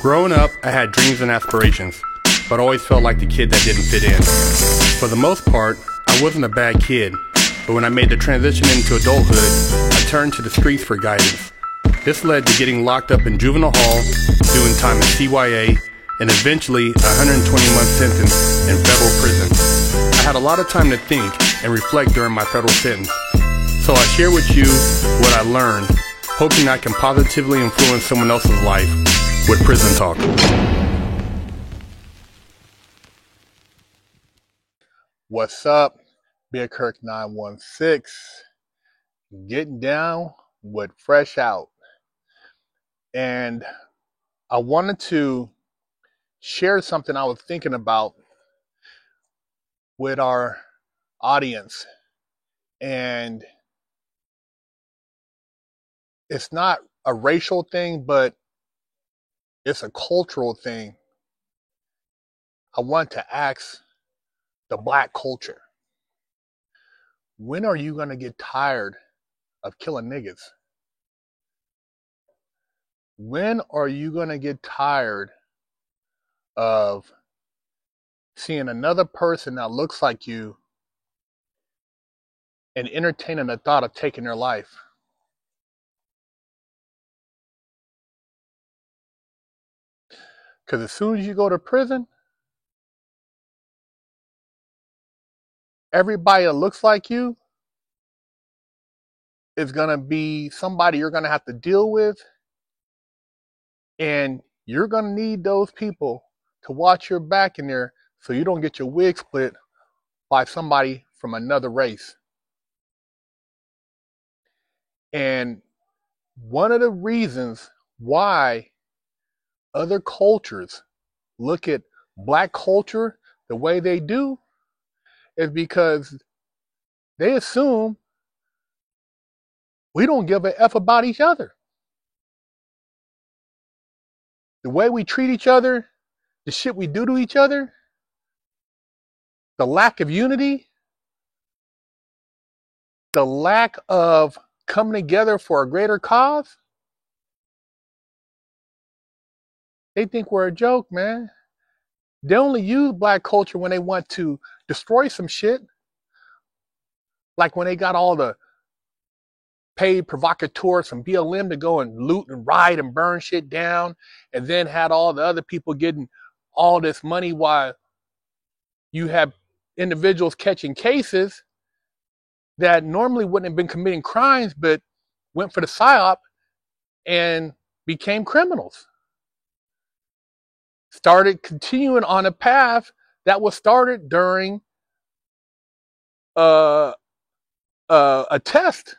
Growing up, I had dreams and aspirations, but always felt like the kid that didn't fit in. For the most part, I wasn't a bad kid, but when I made the transition into adulthood, I turned to the streets for guidance. This led to getting locked up in juvenile hall, doing time in CYA, and eventually a 120-month sentence in federal prison. I had a lot of time to think and reflect during my federal sentence, so I share with you what I learned, hoping I can positively influence someone else's life with Prison Talk. What's up? Beer Kirk 916, getting down with Fresh Out. And I wanted to share something I was thinking about with our audience. And it's not a racial thing, but it's a cultural thing. I want to ask the black culture, when are you going to get tired of killing niggas? When are you going to get tired of seeing another person that looks like you and entertaining the thought of taking their life? Because as soon as you go to prison, everybody that looks like you is going to be somebody you're going to have to deal with. And you're going to need those people to watch your back in there so you don't get your wig split by somebody from another race. And one of the reasons why other cultures look at black culture the way they do is because they assume we don't give a F about each other. The way we treat each other, the shit we do to each other, the lack of unity, the lack of coming together for a greater cause, they think we're a joke, man. They only use black culture when they want to destroy some shit. Like when they got all the paid provocateurs from BLM to go and loot and riot and burn shit down, and then had all the other people getting all this money while you have individuals catching cases that normally wouldn't have been committing crimes but went for the PSYOP and became criminals. Started continuing on a path that was started during a test.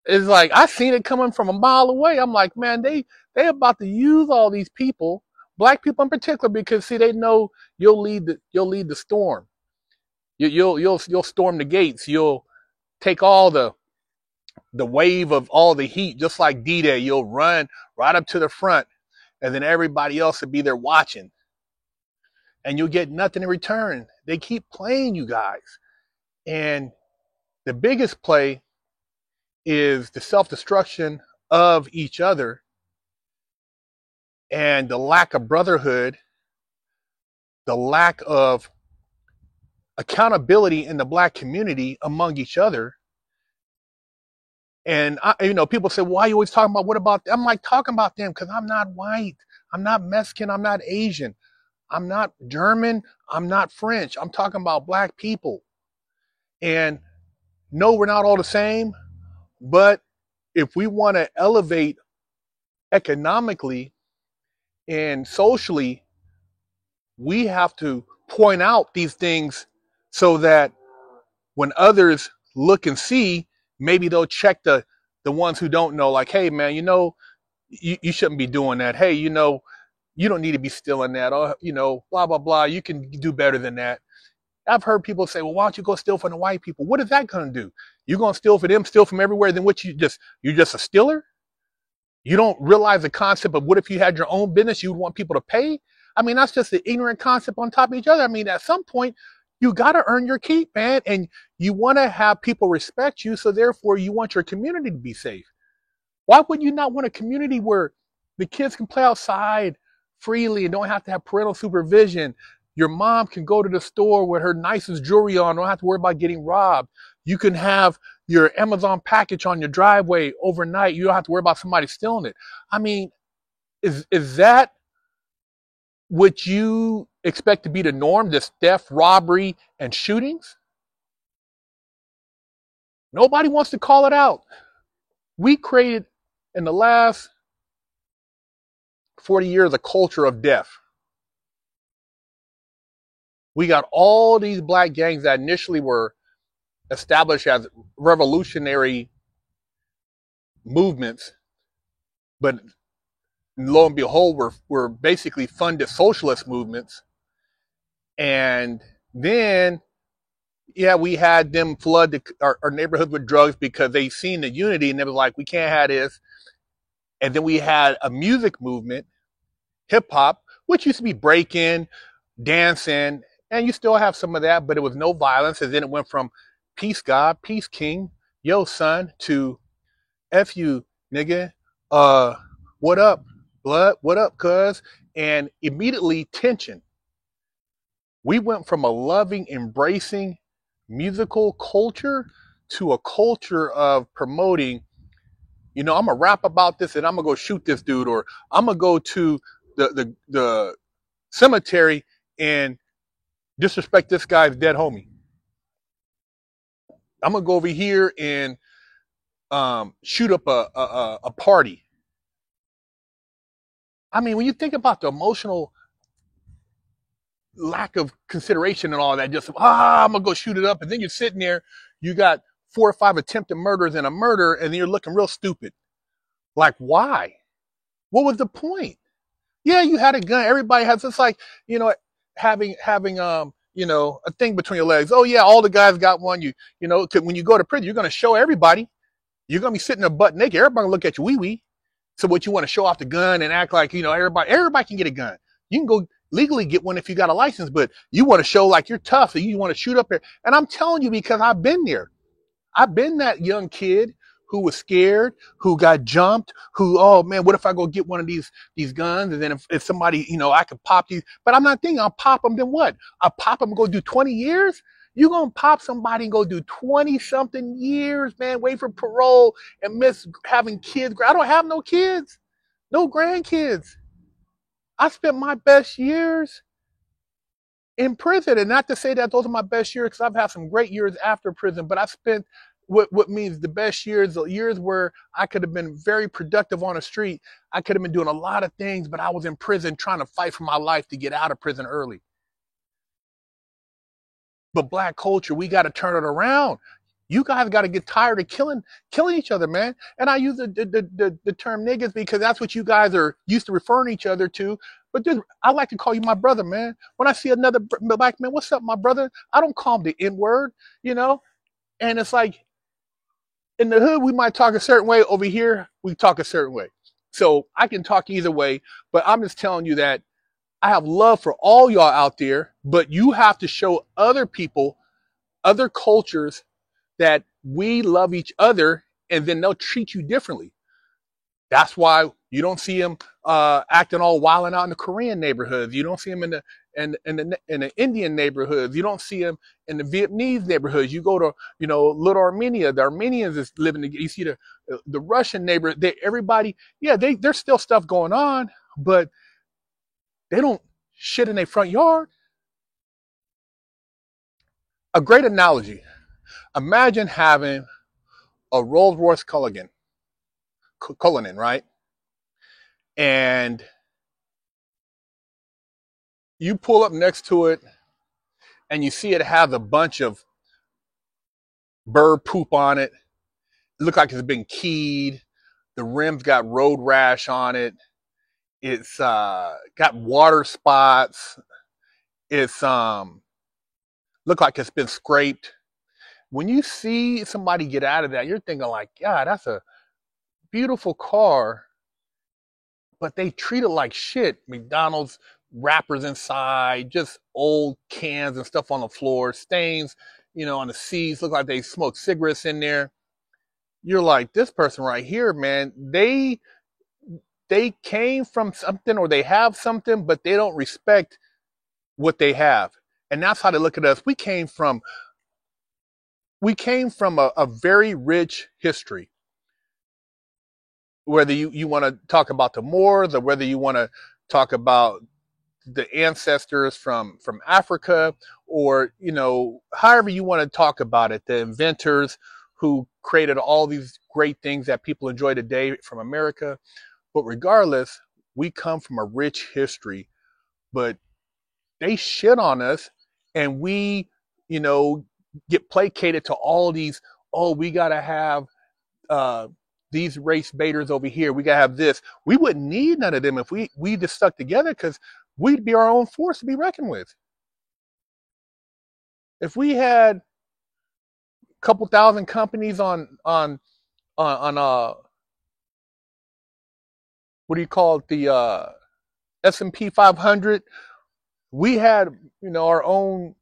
It's like, I seen it coming from a mile away. I'm like, man, they about to use all these people, black people in particular, because see, they know you'll lead the storm. You'll storm the gates. You'll take all the wave of all the heat, just like D-Day. You'll run right up to the front, and then everybody else will be there watching, and you'll get nothing in return. They keep playing you guys, and the biggest play is the self-destruction of each other and the lack of brotherhood, the lack of accountability in the black community among each other. And people say, why are you always talking about, what about them? I'm like, talking about them because I'm not white, I'm not Mexican, I'm not Asian, I'm not German, I'm not French. I'm talking about black people. And no, we're not all the same. But if we want to elevate economically and socially, we have to point out these things so that when others look and see, maybe they'll check the ones who don't know, like, hey, man, you shouldn't be doing that. Hey, you don't need to be stealing that. Or, blah, blah, blah. You can do better than that. I've heard people say, well, why don't you go steal from the white people? What is that going to do? You're going to steal from them, steal from everywhere, then what, you're just a stealer? You don't realize the concept of what if you had your own business, you would want people to pay? I mean, that's just an ignorant concept on top of each other. I mean, at some point, you got to earn your keep, man, and you want to have people respect you, so therefore you want your community to be safe. Why would you not want a community where The kids can play outside freely and don't have to have parental supervision. Your mom can go to the store with her nicest jewelry on, don't have to worry about getting robbed. You can have your Amazon package on your driveway overnight. You don't have to worry about somebody stealing it. I mean, is that what you expect to be the norm? This theft, robbery, and shootings? Nobody wants to call it out. We created in the last 40 years a culture of death. We got all these black gangs that initially were established as revolutionary movements, but lo and behold, were basically funded socialist movements. And then, yeah, we had them flood our neighborhoods with drugs because they seen the unity and they was like, we can't have this. And then we had a music movement, hip hop, which used to be breaking, dancing, and you still have some of that, but it was no violence. And then it went from peace God, peace king, yo son, to F you, nigga, what up, blood, what up, cuz? And immediately tension. We went from a loving, embracing musical culture to a culture of promoting, I'm gonna rap about this and I'm gonna go shoot this dude, or I'm gonna go to the cemetery and disrespect this guy's dead homie. I'm gonna go over here and shoot up a party. I mean, when you think about the emotional lack of consideration and all that, just I'm gonna go shoot it up, and then you're sitting there, you got 4 or 5 attempted murders and a murder, and then you're looking real stupid. Like, why? What was the point? Yeah, you had a gun. Everybody has. It's like, having a thing between your legs. Oh yeah, all the guys got one. When you go to prison, you're gonna show everybody. You're gonna be sitting there butt naked. Everybody gonna look at you wee wee. So what, you want to show off the gun and act like everybody can get a gun. You can go legally get one if you got a license, but you want to show like you're tough, so you want to shoot up there. And I'm telling you, because I've been there. I've been that young kid who was scared, who got jumped, who, oh man, what if I go get one of these guns? And then if somebody, I could pop these, but I'm not thinking I'll pop them, then what? I'll pop them and go do 20 years? You're going to pop somebody and go do 20 something years, man, wait for parole and miss having kids. I don't have no kids, no grandkids. I spent my best years in prison, and not to say that those are my best years, because I've had some great years after prison, but I spent what means the best years, the years where I could have been very productive on the street. I could have been doing a lot of things, but I was in prison trying to fight for my life to get out of prison early. But black culture, we got to turn it around. You guys got to get tired of killing each other, man. And I use the term niggas because that's what you guys are used to referring each other to. But dude, I like to call you my brother, man. When I see another black man, what's up, my brother? I don't call him the N word, And it's like, in the hood, we might talk a certain way. Over here, we talk a certain way. So I can talk either way, but I'm just telling you that I have love for all y'all out there, but you have to show other people, other cultures, that we love each other, and then they'll treat you differently. That's why you don't see them acting all wild and out in the Korean neighborhoods. You don't see them in the Indian neighborhoods. You don't see them in the Vietnamese neighborhoods. You go to Little Armenia. The Armenians is living. You see the Russian neighborhood. Everybody, yeah, there's still stuff going on, but they don't shit in their front yard. A great analogy. Imagine having a Rolls Royce Cullinan, right? And you pull up next to it and you see it has a bunch of bird poop on it. It looks like it's been keyed. The rim's got road rash on it. It's got water spots. It's look like it's been scraped. When you see somebody get out of that, you're thinking like, God, that's a beautiful car, but they treat it like shit. McDonald's wrappers inside, just old cans and stuff on the floor, stains, on the seats, look like they smoked cigarettes in there. You're like, this person right here, man, they they came from something or they have something, but they don't respect what they have. And that's how they look at us. We came from a very rich history. Whether you want to talk about the Moors, or whether you want to talk about the ancestors from Africa, or however you want to talk about it, the inventors who created all these great things that people enjoy today from America. But regardless, we come from a rich history, but they shit on us, and we, you know, get placated to all these. Oh, we gotta have uh, these race baiters over here. We gotta have this. We wouldn't need none of them if we just stuck together, because we'd be our own force to be reckoned with. If we had a couple thousand companies on what do you call it, the S&P 500, we had our own,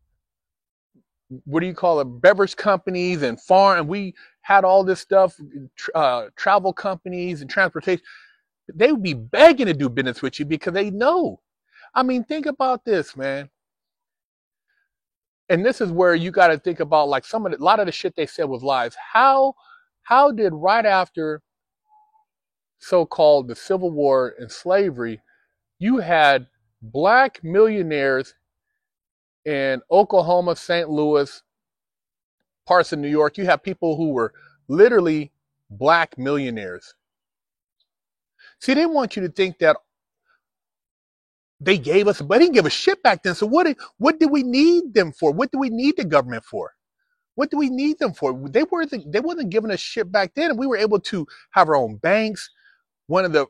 what do you call it, beverage companies and farm, and we had all this stuff, travel companies and transportation. They would be begging to do business with you because they know. I mean, think about this, man. And this is where you got to think about, like, a lot of the shit they said was lies. How did, right after so-called the Civil War and slavery, you had black millionaires in Oklahoma, St. Louis, parts of New York. You have people who were literally black millionaires. See, they want you to think that they gave us, but they didn't give a shit back then. So what did we need them for? What do we need the government for? What do we need them for? They wasn't giving us shit back then, and we were able to have our own banks. One of the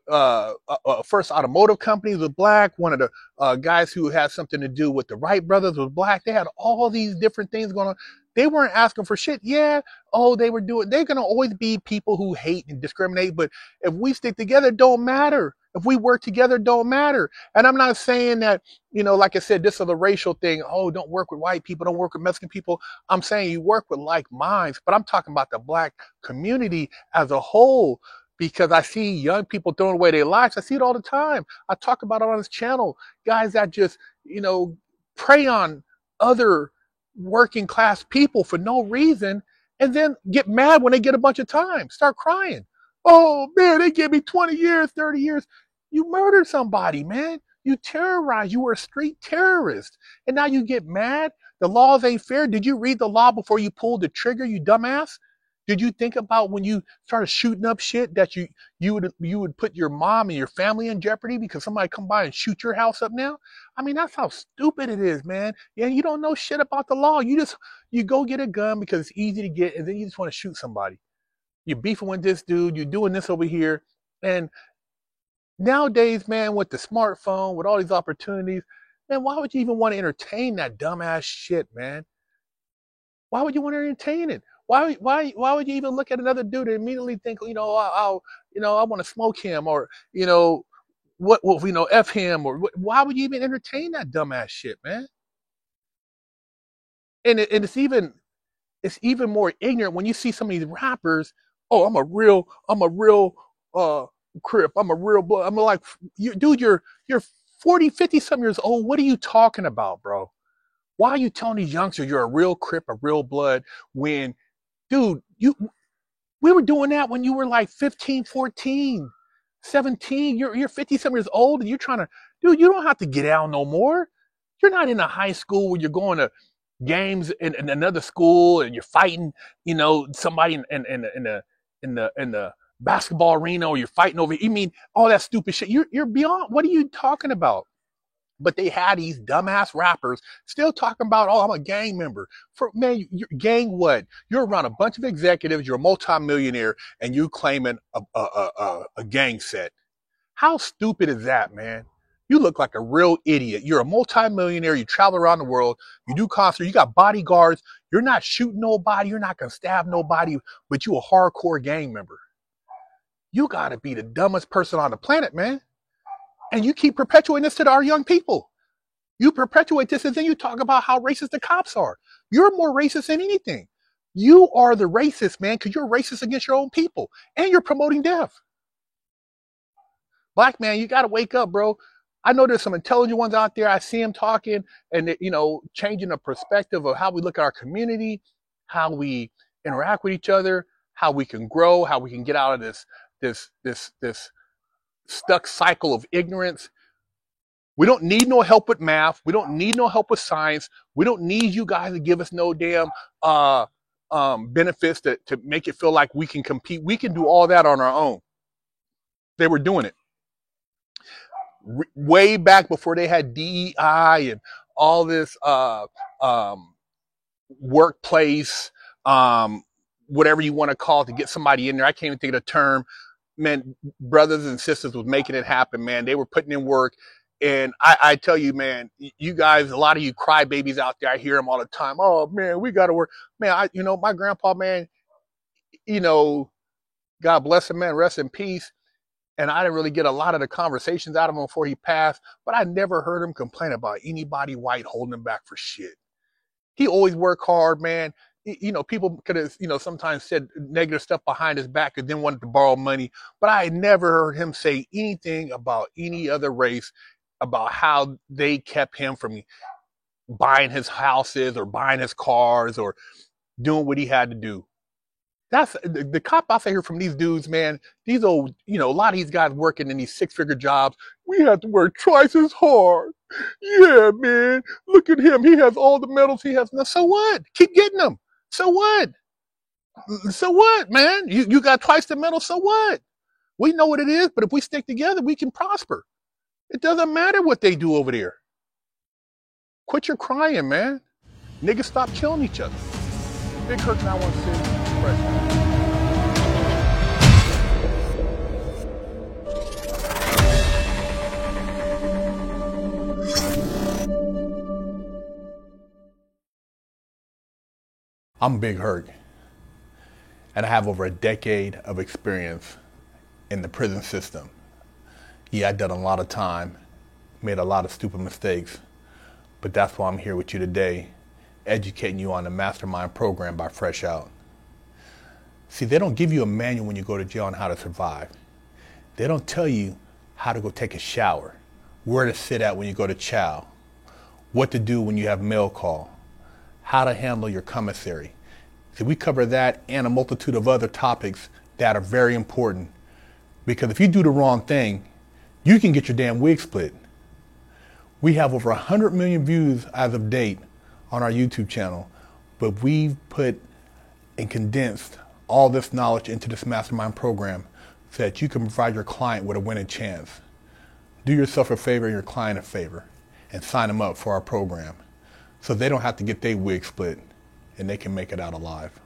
first automotive companies was black. One of the guys who had something to do with the Wright brothers was black. They had all these different things going on. They weren't asking for shit. Yeah, they're going to always be people who hate and discriminate. But if we stick together, it don't matter. If we work together, it don't matter. And I'm not saying that, like I said, this is a racial thing. Oh, don't work with white people. Don't work with Mexican people. I'm saying you work with like minds. But I'm talking about the black community as a whole, because I see young people throwing away their lives. I see it all the time. I talk about it on this channel. Guys that just, prey on other working class people for no reason, and then get mad when they get a bunch of time, start crying. Oh man, they give me 20 years, 30 years. You murdered somebody, man. You terrorized. You were a street terrorist. And now you get mad. The laws ain't fair. Did you read the law before you pulled the trigger, you dumbass? Did you think about when you started shooting up shit that you would put your mom and your family in jeopardy because somebody come by and shoot your house up now? I mean, that's how stupid it is, man. Yeah, you don't know shit about the law. You go get a gun because it's easy to get, and then you just want to shoot somebody. You're beefing with this dude. You're doing this over here, and nowadays, man, with the smartphone, with all these opportunities, man, why would you even want to entertain that dumbass shit, man? Why would you want to entertain it? Why would you even look at another dude and immediately think, I want to smoke him, or, F him, or why would you even entertain that dumbass shit, man? And it's even more ignorant when you see some of these rappers. Oh, I'm a real Crip. I'm a real blood. I'm like, dude, you're 40, 50 some years old. What are you talking about, bro? Why are you telling these youngsters you're a real Crip, a real blood, when, dude, we were doing that when you were like 15, 14, 17. You're 50 some years old, and you're trying to, dude, you don't have to get out no more. You're not in a high school where you're going to games in another school and you're fighting, somebody in the basketball arena, or you're fighting over. You mean all that stupid shit? You're beyond. What are you talking about? But they had these dumbass rappers still talking about, oh, I'm a gang member. Man, you're gang what? You're around a bunch of executives. You're a multimillionaire, and you claiming a gang set. How stupid is that, man? You look like a real idiot. You're a multimillionaire. You travel around the world. You do concerts. You got bodyguards. You're not shooting nobody. You're not gonna stab nobody. But you a hardcore gang member. You gotta be the dumbest person on the planet, man. And you keep perpetuating this to our young people. You perpetuate this, and then you talk about how racist the cops are. You're more racist than anything. You are the racist, man, because you're racist against your own people, and you're promoting death. Black man, you got to wake up, bro. I know there's some intelligent ones out there. I see them talking and, changing the perspective of how we look at our community, how we interact with each other, how we can grow, how we can get out of this stuck cycle of ignorance. We don't need no help with math. We don't need no help with science. We don't need you guys to give us no damn benefits to make it feel like we can compete. We can do all that on our own. They were doing it way back before they had DEI and all this workplace, whatever you want to call it, to get somebody in there. I can't even think of the term. Man, brothers and sisters was making it happen, man. They were putting in work. And I tell you, man, you guys, a lot of you crybabies out there, I hear them all the time. Oh, man, we got to work. Man, my grandpa, man, God bless him, man, rest in peace. And I didn't really get a lot of the conversations out of him before he passed, but I never heard him complain about anybody white holding him back for shit. He always worked hard, man. People could have, sometimes said negative stuff behind his back and then wanted to borrow money, but I never heard him say anything about any other race, about how they kept him from buying his houses or buying his cars or doing what he had to do. That's the cop outs I hear from these dudes, man. These old, a lot of these guys working in these 6-figure jobs. We have to work twice as hard. Yeah, man. Look at him. He has all the medals he has. Now, so what? Keep getting them. So what? So what, man? You got twice the medals. So what? We know what it is, but if we stick together, we can prosper. It doesn't matter what they do over there. Quit your crying, man. Niggas stop killing each other. Big Herc 916. I'm Big Herc, and I have over a decade of experience in the prison system. Yeah, I've done a lot of time, made a lot of stupid mistakes, but that's why I'm here with you today, educating you on the Mastermind program by Fresh Out. See, they don't give you a manual when you go to jail on how to survive. They don't tell you how to go take a shower, where to sit at when you go to chow, what to do when you have mail call, how to handle your commissary. See, we cover that and a multitude of other topics that are very important, because if you do the wrong thing, you can get your damn wig split. We have over 100 million views as of date on our YouTube channel, but we've put and condensed all this knowledge into this Mastermind program so that you can provide your client with a winning chance. Do yourself a favor and your client a favor and sign them up for our program so they don't have to get their wig split and they can make it out alive.